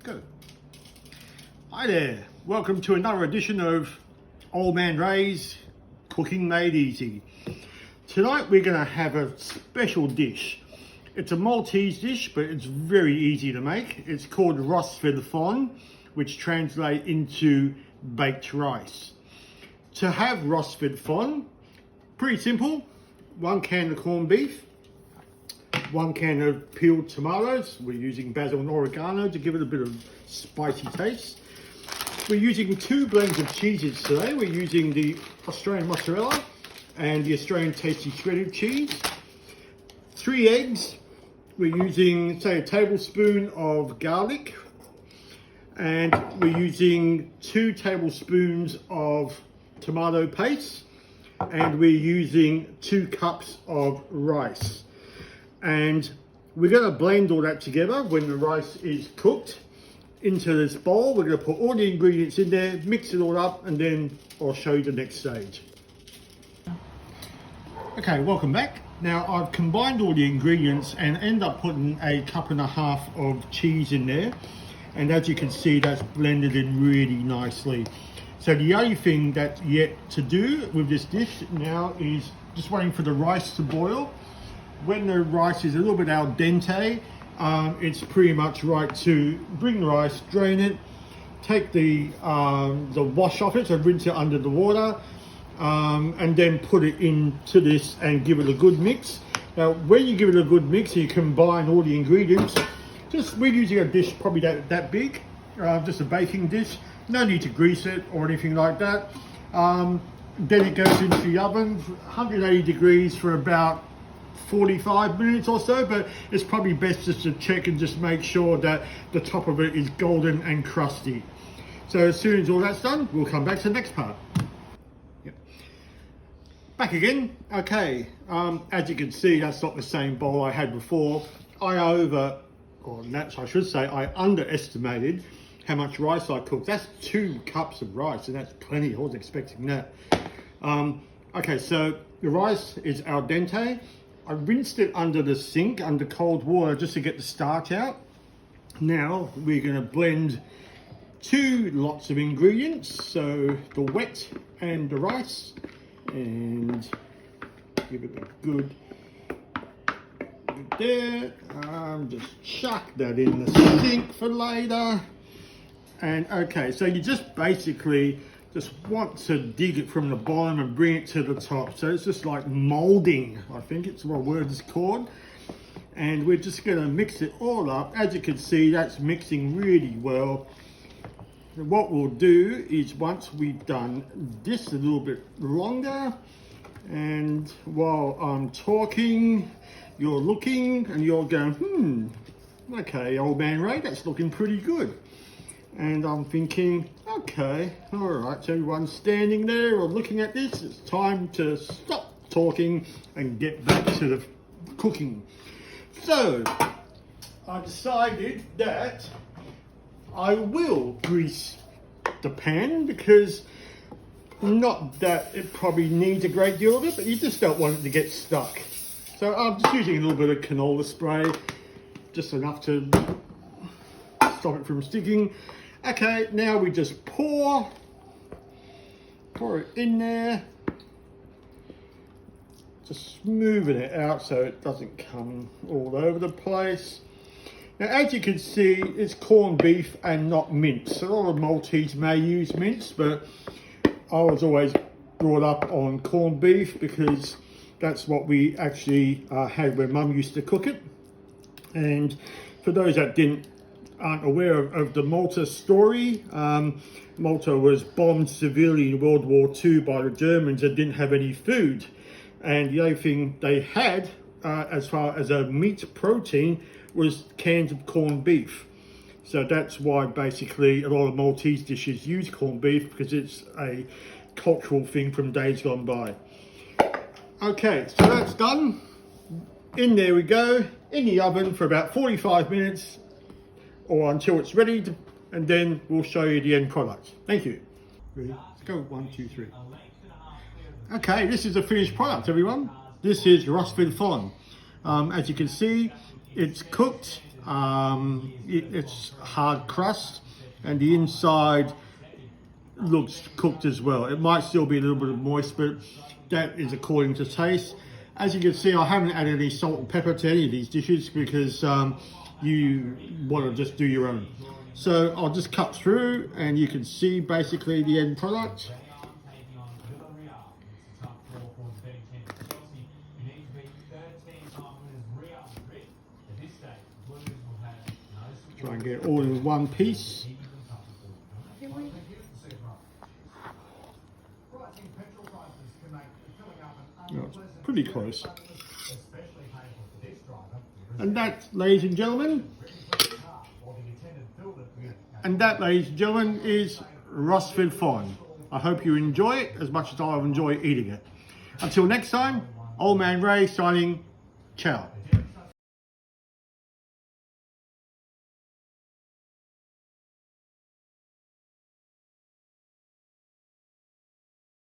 Go. Hi there, welcome to another edition of Old Man Ray's Cooking Made Easy. Tonight we're going to have a special dish. It's a Maltese dish, but it's very easy to make. It's called Ros Fil-Forn, which translates into baked rice. To have Ros Fil-Forn, pretty simple. 1 can of corned beef, 1 can of peeled tomatoes. We're using basil and oregano to give it a bit of spicy taste. We're using 2 blends of cheeses today. We're using the Australian mozzarella and the Australian tasty shredded cheese. 3 eggs. We're using, say, a tablespoon of garlic. And we're using 2 tablespoons of tomato paste. And we're using 2 cups of rice. And we're going to blend all that together when the rice is cooked into this bowl. We're going to put all the ingredients in there, mix it all up, and then I'll show you the next stage. Okay, welcome back. Now I've combined all the ingredients and end up putting a 1.5 cups of cheese in there. And as you can see, that's blended in really nicely. So the only thing that's yet to do with this dish now is just waiting for the rice to boil. When the rice is a little bit al dente, it's pretty much right to bring the rice, drain it, take the wash off it, so rinse it under the water, and then put it into this and give it a good mix. Now, when you give it a good mix, you combine all the ingredients. We're using a dish probably that big, just a baking dish. No need to grease it or anything like that. Then it goes into the oven, 180 degrees for about 45 minutes or so, but it's probably best just to check and just make sure that the top of it is golden and crusty. So as soon as all that's done, we'll come back to the next part. Yep. Back again. Okay, as you can see, that's not the same bowl I had before. I underestimated how much rice I cooked. That's 2 cups of rice, and that's plenty. I wasn't expecting that. Okay, so the rice is al dente. I rinsed it under the sink, under cold water, just to get the starch out. Now we're going to blend 2 lots of ingredients, so the wet and the rice, and give it a good there. Just chuck that in the sink for later. And okay, so you just basically just want to dig it from the bottom and bring it to the top. So it's just like molding, I think it's what word is called. And we're just going to mix it all up. As you can see, that's mixing really well. And what we'll do is, once we've done this a little bit longer, and while I'm talking, you're looking and you're going, okay, Old Man Ray, that's looking pretty good. And I'm thinking, okay, all right, so everyone's standing there or looking at this. It's time to stop talking and get back to the cooking. So I decided that I will grease the pan, because not that it probably needs a great deal of it, but you just don't want it to get stuck. So I'm just using a little bit of canola spray, just enough to stop it from sticking. Okay, now we just pour it in there, just smoothing it out so it doesn't come all over the place. Now, as you can see, it's corned beef and not mince. A lot of Maltese may use mince, but I was always brought up on corned beef because that's what we actually had when Mum used to cook it. And for those that aren't aware of the Malta story, Malta was bombed severely in World War II by the Germans and didn't have any food. And the only thing they had, as far as a meat protein, was cans of corned beef. So that's why basically a lot of Maltese dishes use corned beef, because it's a cultural thing from days gone by. Okay, so that's done. In there we go, in the oven for about 45 minutes or until it's ready, and then we'll show you the end product. Thank you. Ready? Let's go, 1, 2, 3. Okay, this is the finished product, everyone. This is Ros Fil-Forn. As you can see, it's cooked, It's hard crust, and the inside looks cooked as well. It might still be a little bit moist, but that is according to taste. As you can see, I haven't added any salt and pepper to any of these dishes because you want to just do your own. So I'll just cut through and you can see basically the end product. Try and get all in one piece. Oh, it's pretty close. And that, ladies and gentlemen, is Ros Fil-Forn. I hope you enjoy it as much as I enjoy eating it. Until next time, Old Man Ray signing, ciao.